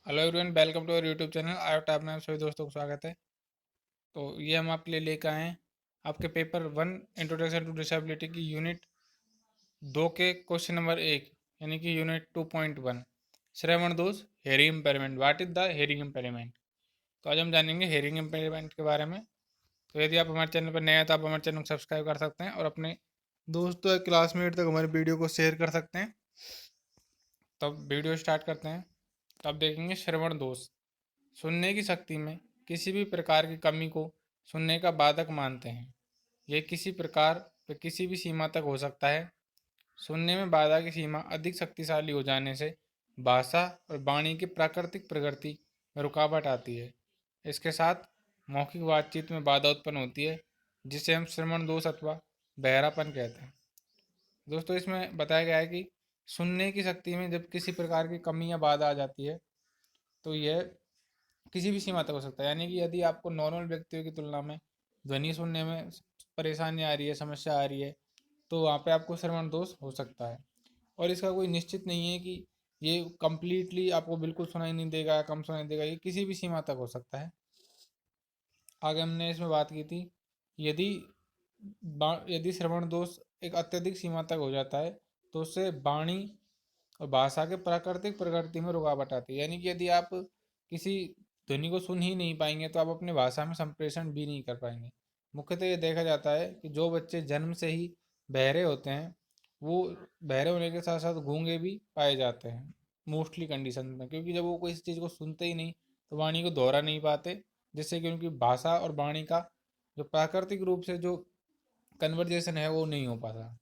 Hello everyone, welcome to our YouTube channel. आई टैब में आप सभी दोस्तों को स्वागत है। तो ये हम आपके लिए लेकर आए हैं आपके पेपर 1 इंट्रोडक्शन टू डिसेबिलिटी की यूनिट 2 के क्वेश्चन नंबर 1 यानी कि यूनिट 2.1 श्रवण दोष hearing impairment. What is the hearing impairment? तो आज हम जानेंगे हेयरिंग इम्पेयरमेंट के बारे में। तो यदि आप हमारे चैनल पर नए हैं तो आप हमारे चैनल को सब्सक्राइब कर सकते हैं और अपने दोस्तों या क्लासमेट तक हमारे वीडियो को शेयर कर सकते हैं। तो अब वीडियो स्टार्ट करते हैं। तो आप देखेंगे श्रवण दोष सुनने की शक्ति में किसी भी प्रकार की कमी को सुनने का बाधक मानते हैं। यह किसी प्रकार व किसी भी सीमा तक हो सकता है। सुनने में बाधा की सीमा अधिक शक्तिशाली हो जाने से भाषा और वाणी की प्राकृतिक प्रकृति में रुकावट आती है। इसके साथ मौखिक बातचीत में बाधा उत्पन्न होती है, जिसे हम श्रवण दोष अथवा बहरापन कहते हैं। दोस्तों, इसमें बताया गया है कि सुनने की शक्ति में जब किसी प्रकार की कमी या बाधा आ जाती है तो यह किसी भी सीमा तक हो सकता है। यानी कि यदि आपको नॉर्मल व्यक्तियों की तुलना में ध्वनि सुनने में परेशानी आ रही है, समस्या आ रही है, तो वहाँ पे आपको श्रवण दोष हो सकता है। और इसका कोई निश्चित नहीं है कि ये कंप्लीटली आपको बिल्कुल सुनाई नहीं देगा, कम सुनाई देगा। ये किसी भी सीमा तक हो सकता है। आगे हमने इसमें बात की थी, यदि यदि श्रवण दोष एक अत्यधिक सीमा तक हो जाता है तो उससे वाणी और भाषा के प्राकृतिक प्रकृति में रुकावट आती है। यानी कि यदि आप किसी ध्वनि को सुन ही नहीं पाएंगे तो आप अपनी भाषा में संप्रेषण भी नहीं कर पाएंगे। मुख्यतः ये देखा जाता है कि जो बच्चे जन्म से ही बहरे होते हैं वो बहरे होने के साथ साथ गूंगे भी पाए जाते हैं मोस्टली कंडीशन में, क्योंकि जब वो कोई चीज़ को सुनते ही नहीं तो वाणी को दोहरा नहीं पाते, जिससे कि उनकी भाषा और वाणी का जो प्राकृतिक रूप से जो कन्वर्जेशन है वो नहीं हो पाता।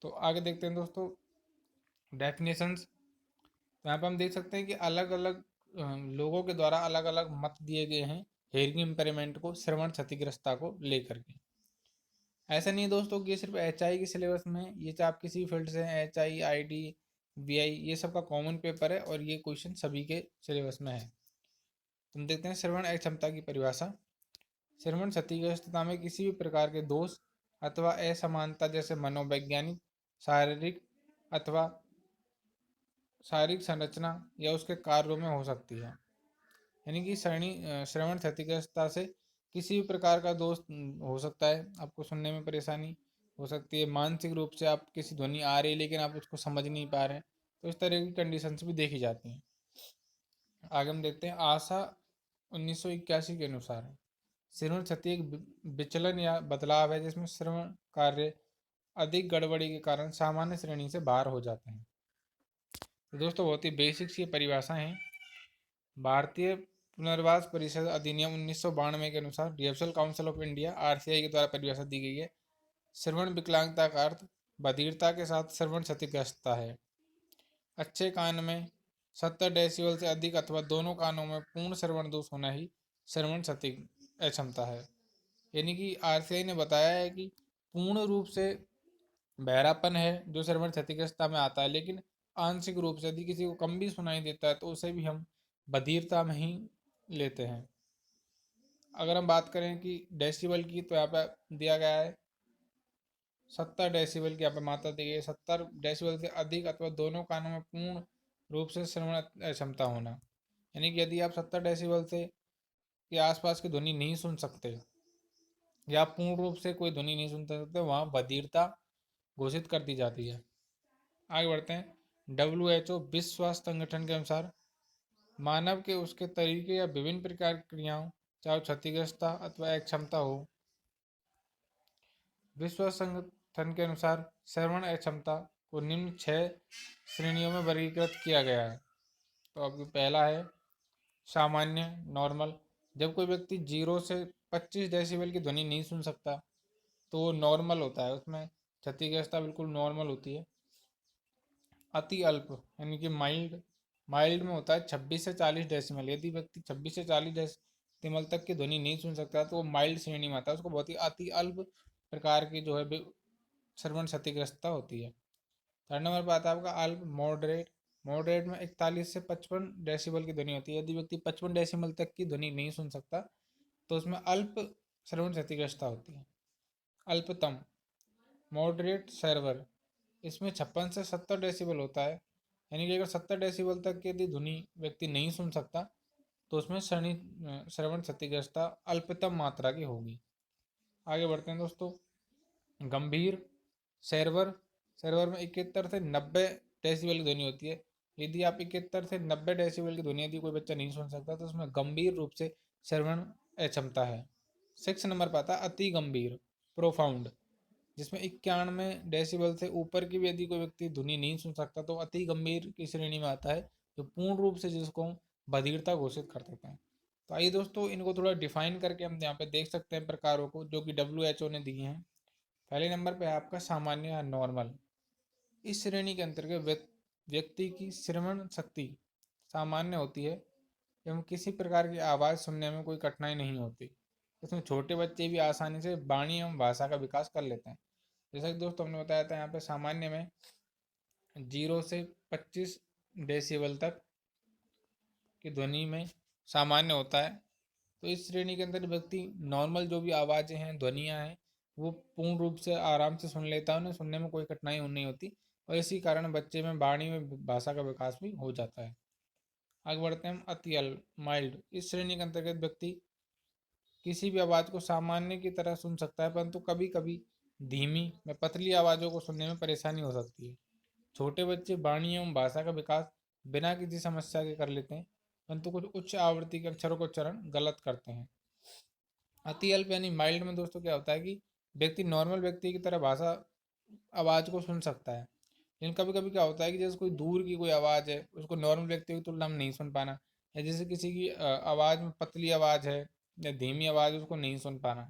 तो आगे देखते हैं दोस्तों डेफिनेशंस। तो यहाँ पर हम देख सकते हैं कि अलग अलग लोगों के द्वारा अलग अलग मत दिए गए हैं हेयरिंग इम्पेयरमेंट को, श्रवण क्षतिग्रस्ता को लेकर के। ऐसा नहीं है दोस्तों कि ये सिर्फ HI के सिलेबस में है, ये चाहे आप किसी फील्ड से हैं, HI ID VI ये सब का कॉमन पेपर है और ये क्वेश्चन सभी के सिलेबस में है। तुम देखते हैं श्रवण अक्षमता की परिभाषा। श्रवण क्षतिग्रस्तता में किसी भी प्रकार के दोष अथवा असमानता जैसे मनोवैज्ञानिक, शारीरिक अथवा शारीरिक संरचना या उसके कार्यों में हो सकती है। यानी कि श्रवण क्षतिग्रस्तता से किसी भी प्रकार का दोष हो सकता है। आपको सुनने में परेशानी हो सकती है, मानसिक रूप से आप किसी ध्वनि आ रही है लेकिन आप उसको समझ नहीं पा रहे हैं, तो इस तरह की कंडीशंस भी देखी जाती हैं। आगे हम देखते हैं आशा 1981 के अनुसार श्रवण क्षति एक विचलन या बदलाव है जिसमें श्रवण कार्य अधिक गड़बड़ी के कारण सामान्य श्रेणी से बाहर हो जाते हैं। तो दोस्तों, बहुत ही बेसिक सी परिभाषा है। भारतीय पुनर्वास परिषद अधिनियम 1992 के अनुसार rehearsal council of India RCI के द्वारा परिभाषा दी गई है। श्रवण विकलांगता का अर्थ बधिरता के साथ श्रवण क्षतिग्रस्तता है। अच्छे कान में 70 डेसिबल से अधिक अथवा दोनों कानों में पूर्ण श्रवण दोष होना ही श्रवण क्षति अक्षमता है। यानी कि RCI ने बताया है कि पूर्ण रूप से बहरापन है जो श्रवण क्षतिग्रस्तता में आता है, लेकिन आंशिक रूप से यदि किसी को कम भी सुनाई देता है तो उसे भी हम बधिरता में ही लेते हैं। अगर हम बात करें कि डेसिबल की, तो यहाँ पर दिया गया है 70 डेसिबल की यहाँ पर मात्रा दी गई है। 70 डेसिबल से अधिक अथवा दोनों कानों में पूर्ण रूप से श्रवण क्षमता होना। यानी कि यदि आप 70 डेसिबल से के आसपास की ध्वनि नहीं सुन सकते या पूर्ण रूप से कोई ध्वनि नहीं सुन सकते, वहाँ बधिरता घोषित कर दी जाती है। आगे बढ़ते हैं। WHO विश्व स्वास्थ्य संगठन के अनुसार मानव के उसके तरीके या विभिन्न प्रकार की क्रियाओं, चाहे क्षतिग्रस्तता अथवा अक्षमता हो, विश्व संगठन के अनुसार श्रवण अक्षमता को निम्न 6 श्रेणियों में वर्गीकृत किया गया है। तो अब पहला है सामान्य, नॉर्मल। जब कोई व्यक्ति 0 से 25 डेसिबल की ध्वनि नहीं सुन सकता तो वो नॉर्मल होता है, उसमें क्षतिग्रस्तता बिल्कुल नॉर्मल होती है। अति अल्प यानी कि माइल्ड, माइल्ड में होता है 26 से 40 डेसिमल। यदि व्यक्ति 26 से 40 डेसिमल तक की ध्वनि नहीं सुन सकता तो वो माइल्ड श्रेणी में आता है, उसको बहुत ही अति अल्प प्रकार की जो है श्रवण क्षतिग्रस्तता होती है। थर्ड नंबर पर आता है आपका अल्प, मॉडरेट। मॉडरेट में 41 से 55 डेसिबल की ध्वनि होती है। यदि व्यक्ति 55 डेसिबल तक की ध्वनि नहीं सुन सकता तो उसमें अल्प श्रवण क्षतिग्रस्तता होती है। अल्पतम, मॉडरेट सर्वर, इसमें 56 से 70 डेसिबल होता है। यानी कि अगर 70 डेसिबल तक की यदि ध्वनि व्यक्ति नहीं सुन सकता तो उसमें श्रवण क्षतिग्रस्तता अल्पतम मात्रा की होगी। आगे बढ़ते हैं दोस्तों। गंभीर सर्वर सर्वर में 71 से 90 डेसिबल की ध्वनि होती है। यदि आप 71 से 90 डेसिबल की ध्वनि यदि कोई बच्चा नहीं सुन सकता तो उसमें गंभीर रूप से श्रवण अक्षमता है। 6 नंबर पर आता है अति गंभीर प्रोफाउंड, जिसमें 91 डेसिबल से ऊपर की भी यदि कोई व्यक्ति ध्वनि नहीं सुन सकता तो अति गंभीर की श्रेणी में आता है, जो पूर्ण रूप से जिसको हम बधिरता घोषित कर देते हैं। तो आइए दोस्तों, इनको थोड़ा डिफाइन करके हम यहाँ पे देख सकते हैं प्रकारों को, जो कि WHO ने दिए हैं। पहले नंबर पे है आपका सामान्य या नॉर्मल। इस श्रेणी के अंतर्गत व्यक्ति की श्रवण शक्ति सामान्य होती है एवं किसी प्रकार की आवाज़ सुनने में कोई कठिनाई नहीं होती। इसमें छोटे बच्चे भी आसानी से वाणी एवं भाषा का विकास कर लेते हैं। जैसा कि दोस्तों हमने बताया था, यहाँ पे सामान्य में 0 से 25 डेसिबल तक की ध्वनि में सामान्य होता है। तो इस श्रेणी के अंदर व्यक्ति नॉर्मल जो भी आवाज़ें हैं, ध्वनियाँ हैं, वो पूर्ण रूप से आराम से सुन लेता है, उन्हें सुनने में कोई कठिनाई नहीं होती और इसी कारण बच्चे में वाणी में भाषा का विकास भी हो जाता है। आगे बढ़ते हैं हम अति अल्प माइल्ड। इस श्रेणी के अंतर्गत व्यक्ति किसी भी आवाज़ को सामान्य की तरह सुन सकता है, परंतु कभी कभी धीमी व पतली आवाज़ों को सुनने में परेशानी हो सकती है। छोटे बच्चे वाणी एवं भाषा का विकास बिना किसी समस्या के कर लेते हैं, परंतु कुछ उच्च आवृत्ति के अक्षरों का उच्चारण गलत करते हैं। अति अल्प यानी माइल्ड में दोस्तों क्या होता है कि व्यक्ति नॉर्मल व्यक्ति की तरह भाषा आवाज़ को सुन सकता है, लेकिन कभी कभी क्या होता है कि जैसे कोई दूर की कोई आवाज़ है उसको नॉर्मल व्यक्ति की तुलना में नहीं सुन पाना, या जैसे किसी की आवाज़ में पतली आवाज़ है या धीमी आवाज़ है उसको नहीं सुन पाना।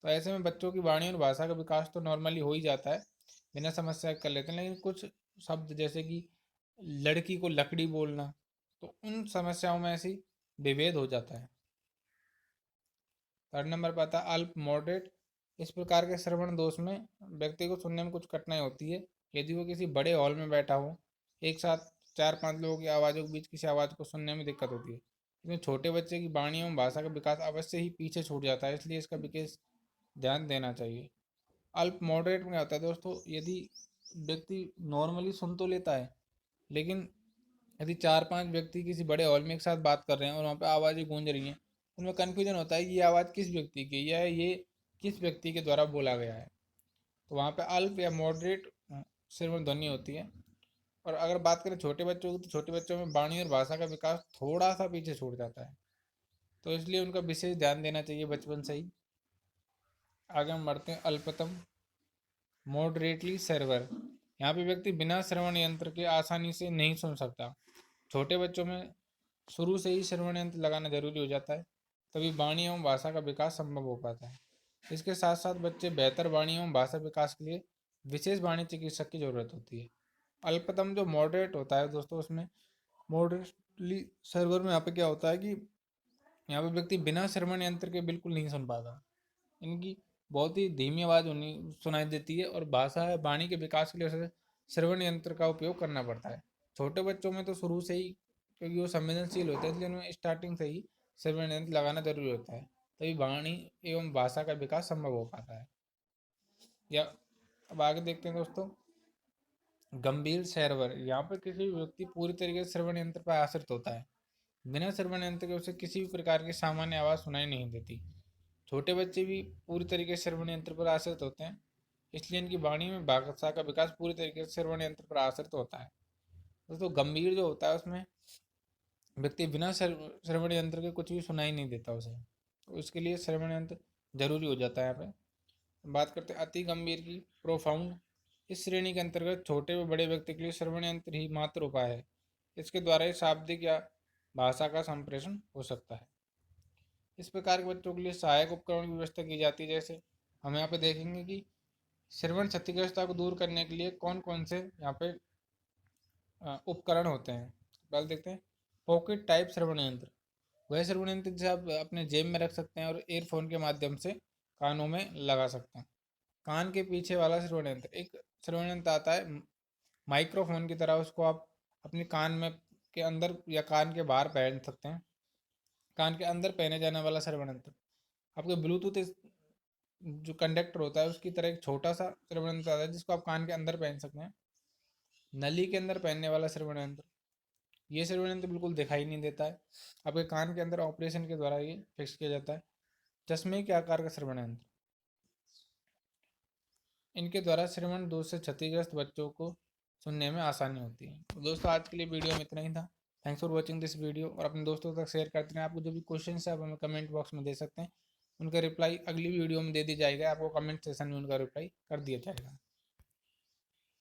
तो ऐसे में बच्चों की वाणी और भाषा का विकास तो नॉर्मली हो ही जाता है, बिना समस्या के कर लेते हैं, लेकिन कुछ शब्द जैसे कि लड़की को लकड़ी बोलना, तो उन समस्याओं में ऐसी विभेद हो जाता है। थर्ड नंबर पर आता है अल्प मॉडरेट। इस प्रकार के श्रवण दोष में व्यक्ति को सुनने में कुछ कठिनाई होती है यदि वो किसी बड़े हॉल में बैठा हो, एक साथ 4-5 लोगों की आवाज़ों के बीच किसी आवाज़ को सुनने में दिक्कत होती है। इसमें छोटे बच्चे की वाणी एवं भाषा का विकास अवश्य ही पीछे छूट जाता है, इसलिए इसका विशेष ध्यान देना चाहिए। अल्प मॉडरेट में क्या होता है दोस्तों, यदि व्यक्ति नॉर्मली सुन तो लेता है, लेकिन यदि 4-5 व्यक्ति किसी बड़े हॉल में एक साथ बात कर रहे हैं और वहाँ पे आवाज़ें गूंज रही हैं, उनमें कन्फ्यूजन होता है कि ये आवाज़ किस व्यक्ति की है या ये किस व्यक्ति के द्वारा बोला गया है। तो वहाँ पे अल्प या मॉडरेट श्रवण ध्वनि होती है। और अगर बात करें छोटे बच्चों की, तो छोटे बच्चों में वाणी और भाषा का विकास थोड़ा सा पीछे छूट जाता है, तो इसलिए उनका विशेष ध्यान देना चाहिए बचपन से ही। आगे हम बढ़ते हैं अल्पतम मॉडरेटली सर्वर। यहाँ पे व्यक्ति बिना श्रवण यंत्र के आसानी से नहीं सुन सकता। छोटे बच्चों में शुरू से ही श्रवण यंत्र लगाना जरूरी हो जाता है, तभी वाणी एवं भाषा का विकास संभव हो पाता है। इसके साथ साथ बच्चे बेहतर वाणी एवं भाषा विकास के लिए विशेष वाणी चिकित्सक की जरूरत होती है। अल्पतम जो मॉडरेट होता है दोस्तों, उसमें मॉडरेटली सर्वर में यहाँ पे क्या होता है कि यहाँ पे व्यक्ति बिना श्रवण यंत्र के बिल्कुल नहीं सुन पाता। इनकी बहुत ही धीमी आवाज़ होनी सुनाई देती है और भाषा है वाणी के विकास के लिए उसे श्रवण यंत्र का उपयोग करना पड़ता है। छोटे बच्चों में तो शुरू से ही, क्योंकि वो संवेदनशील होते हैं, इसलिए उन्हें स्टार्टिंग से ही श्रवण यंत्र लगाना जरूरी होता है, तभी वाणी एवं भाषा का विकास संभव हो पाता है। या अब आगे देखते हैं दोस्तों, गंभीर सर्वर। यहाँ पर किसी व्यक्ति पूरी तरीके से श्रवण यंत्र पर आश्रित होता है। बिना श्रवण यंत्र के उसे किसी भी प्रकार की सामान्य आवाज़ सुनाई नहीं देती। छोटे बच्चे भी पूरी तरीके से श्रवण यंत्र पर आश्रित होते हैं, इसलिए इनकी वाणी में भाषा का विकास पूरी तरीके से श्रवण यंत्र पर आश्रित होता है। दोस्तों गंभीर जो होता है उसमें व्यक्ति बिना श्रवण यंत्र के कुछ भी सुनाई नहीं देता उसे, तो उसके लिए श्रवण यंत्र जरूरी हो जाता है। यहाँ पे बात करते हैं अति गंभीर की प्रोफाउंड। इस श्रेणी के अंतर्गत छोटे व बड़े व्यक्ति के लिए श्रवण यंत्र ही मात्र उपाय है। इसके द्वारा ही शाब्दिक या भाषा का संप्रेषण हो सकता है। इस प्रकार के बच्चों के लिए सहायक उपकरण की व्यवस्था की जाती है। जैसे हम यहाँ पे देखेंगे कि श्रवण क्षतिग्रस्तता को दूर करने के लिए कौन कौन से यहाँ पे उपकरण होते हैं। पहले देखते हैं पॉकेट टाइप श्रवण यंत्र। वह श्रवण यंत्र जिसे आप अपने जेब में रख सकते हैं और एयरफोन के माध्यम से कानों में लगा सकते हैं। कान के पीछे वाला श्रवण यंत्र, एक श्रवण यंत्र आता है माइक्रोफोन की तरह, उसको आप अपने कान में के अंदर या कान के बाहर पहन सकते हैं। कान के अंदर पहने जाने वाला श्रवण यंत्र आपके ब्लूटूथ जो कंडक्टर होता है उसकी तरह एक छोटा सा श्रवण यंत्र आता है, जिसको आप कान के अंदर पहन सकते हैं। नली के अंदर पहनने वाला श्रवण यंत्र, ये श्रवण यंत्र बिल्कुल दिखाई नहीं देता है, आपके कान के अंदर ऑपरेशन के द्वारा ये फिक्स किया जाता है। चश्मे के आकार का श्रवण यंत्र, इनके द्वारा श्रवण दोष से क्षतिग्रस्त बच्चों को सुनने में आसानी होती है। तो दोस्तों आज के लिए वीडियो में इतना ही था। Thanks for watching this video, और अपने दोस्तों तक शेयर करते रहें। आपको जो भी क्वेश्चन है आप हमें कमेंट बॉक्स में दे सकते हैं, उनका रिप्लाई अगली वीडियो में दे दी जाएगा, आपको कमेंट सेशन में उनका रिप्लाई कर दिया जाएगा।